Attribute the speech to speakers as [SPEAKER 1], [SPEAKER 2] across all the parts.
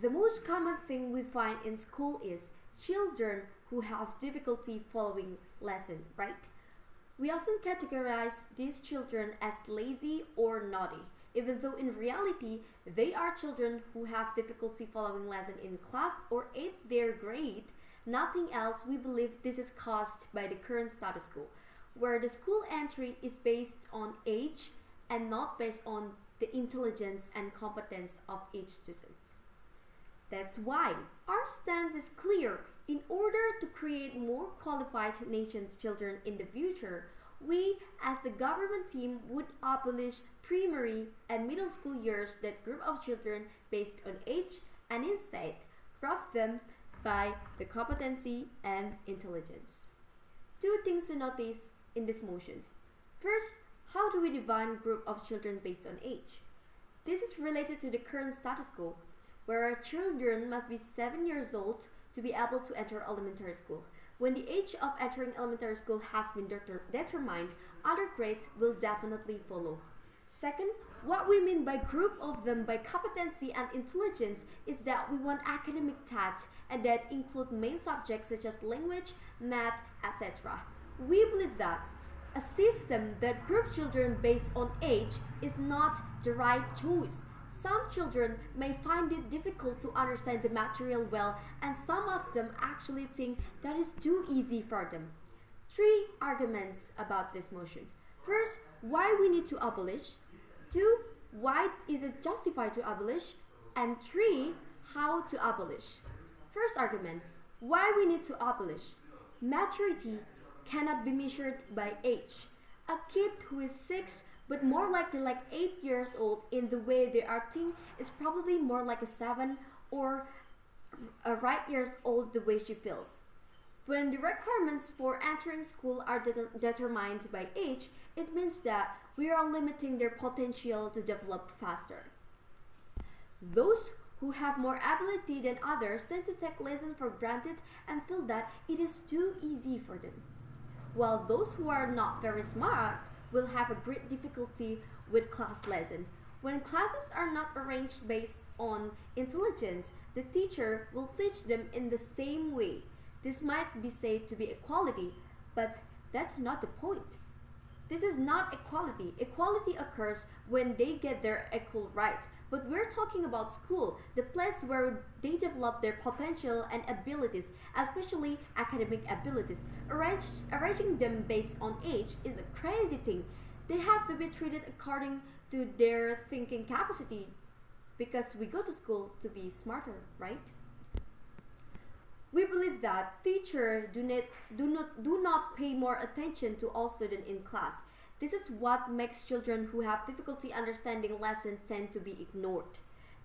[SPEAKER 1] The most common thing we find in school is children who have difficulty following lesson, right? We often categorize these children as lazy or naughty, even though in reality they are children who have difficulty following lesson in class or 8th their grade. Nothing else. We believe this is caused by the current status quo, where the school entry is based on age and not based on the intelligence and competence of each student. That's why our stance is clear. In order to create more qualified nation's children in the future, we as the government team would abolish primary and middle school years that group of children based on age and instead group them by the competency and intelligence. Two things to notice in this motion. First, how do we define group of children based on age? This is related to the current status quo, where children must be 7 years old to be able to enter elementary school. When the age of entering elementary school has been determined, other grades will definitely follow. Second, what we mean by group of them by competency and intelligence is that we want academic tests and that include main subjects such as language, math, etc. We believe that a system that groups children based on age is not the right choice. Some children may find it difficult to understand the material well, and some of them actually think that is too easy for them. 3 arguments about this motion. First, why we need to abolish. 2, why is it justified to abolish? And 3, how to abolish. First argument, why we need to abolish. Maturity cannot be measured by age. A kid who is 6 but more likely like 8 years old in the way they are thinking is probably more like a 7 or a right years old the way she feels. When the requirements for entering school are determined by age, it means that we are limiting their potential to develop faster. Those who have more ability than others tend to take lessons for granted and feel that it is too easy for them, while those who are not very smart will have a great difficulty with class lesson. When classes are not arranged based on intelligence, the teacher will teach them in the same way. This might be said to be equality, but that's not the point. This is not equality. Equality occurs when they get their equal rights. But we're talking about school, the place where they develop their potential and abilities, especially academic abilities. Arranging them based on age is a crazy thing. They have to be treated according to their thinking capacity because we go to school to be smarter, right? We believe that teachers do not pay more attention to all students in class. This is what makes children who have difficulty understanding lessons tend to be ignored.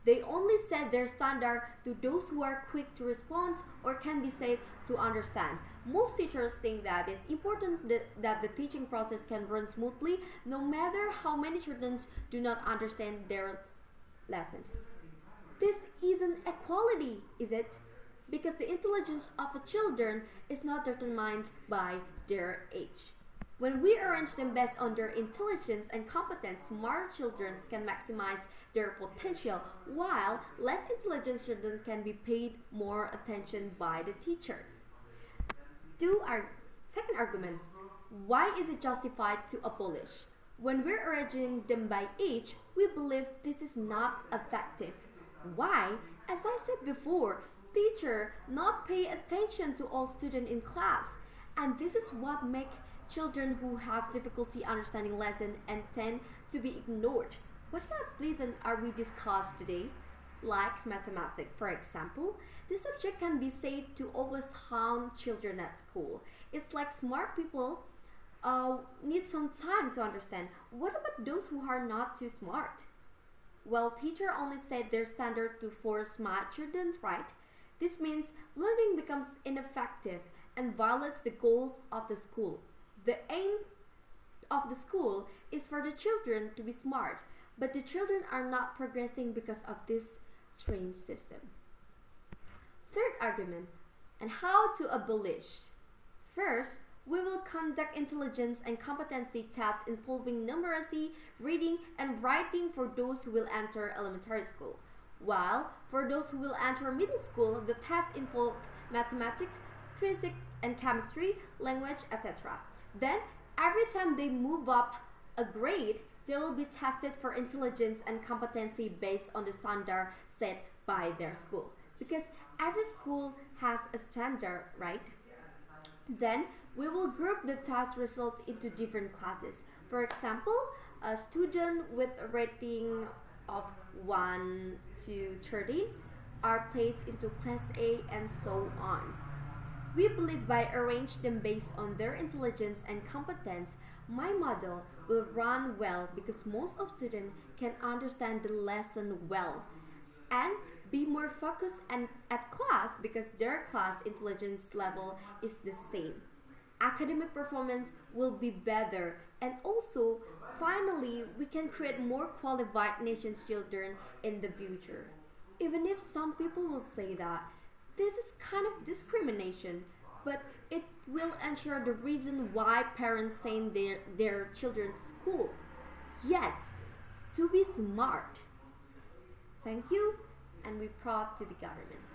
[SPEAKER 1] They only set their standard to those who are quick to respond or can be said to understand. Most teachers think that it's important that the teaching process can run smoothly no matter how many students do not understand their lessons. This isn't equality, is it? Because the intelligence of a children is not determined by their age. When we arrange them based on their intelligence and competence, smart children can maximize their potential, while less intelligent children can be paid more attention by the teachers. Second argument, why is it justified to abolish? When we're arranging them by age, we believe this is not effective. Why? As I said before, teacher not pay attention to all students in class, and this is what makes children who have difficulty understanding lesson and tend to be ignored. What kind of lesson are we discussed today? Like mathematics, for example, this subject can be said to always harm children at school. It's like smart people need some time to understand. What about those who are not too smart? Well, teacher only set their standard to for smart children, right? This means learning becomes ineffective and violates the goals of the school. The aim of the school is for the children to be smart, but the children are not progressing because of this strange system. Third argument, and how to abolish. First, we will conduct intelligence and competency tests involving numeracy, reading, and writing for those who will enter elementary school. While for those who will enter middle school, the tests involve mathematics, physics, and chemistry, language, etc. Then, every time they move up a grade, they will be tested for intelligence and competency based on the standard set by their school. Because every school has a standard, right? Then we will group the test results into different classes. For example, a student with a rating of 1 to 13 are placed into class A and so on. We believe by arranging them based on their intelligence and competence, my model will run well because most of students can understand the lesson well and be more focused at class because their class intelligence level is the same. Academic performance will be better, and also finally we can create more qualified nation's children in the future. Even if some people will say that this is kind of discrimination, but it will ensure the reason why parents send their children to school. Yes, to be smart. Thank you, and we're proud to be government.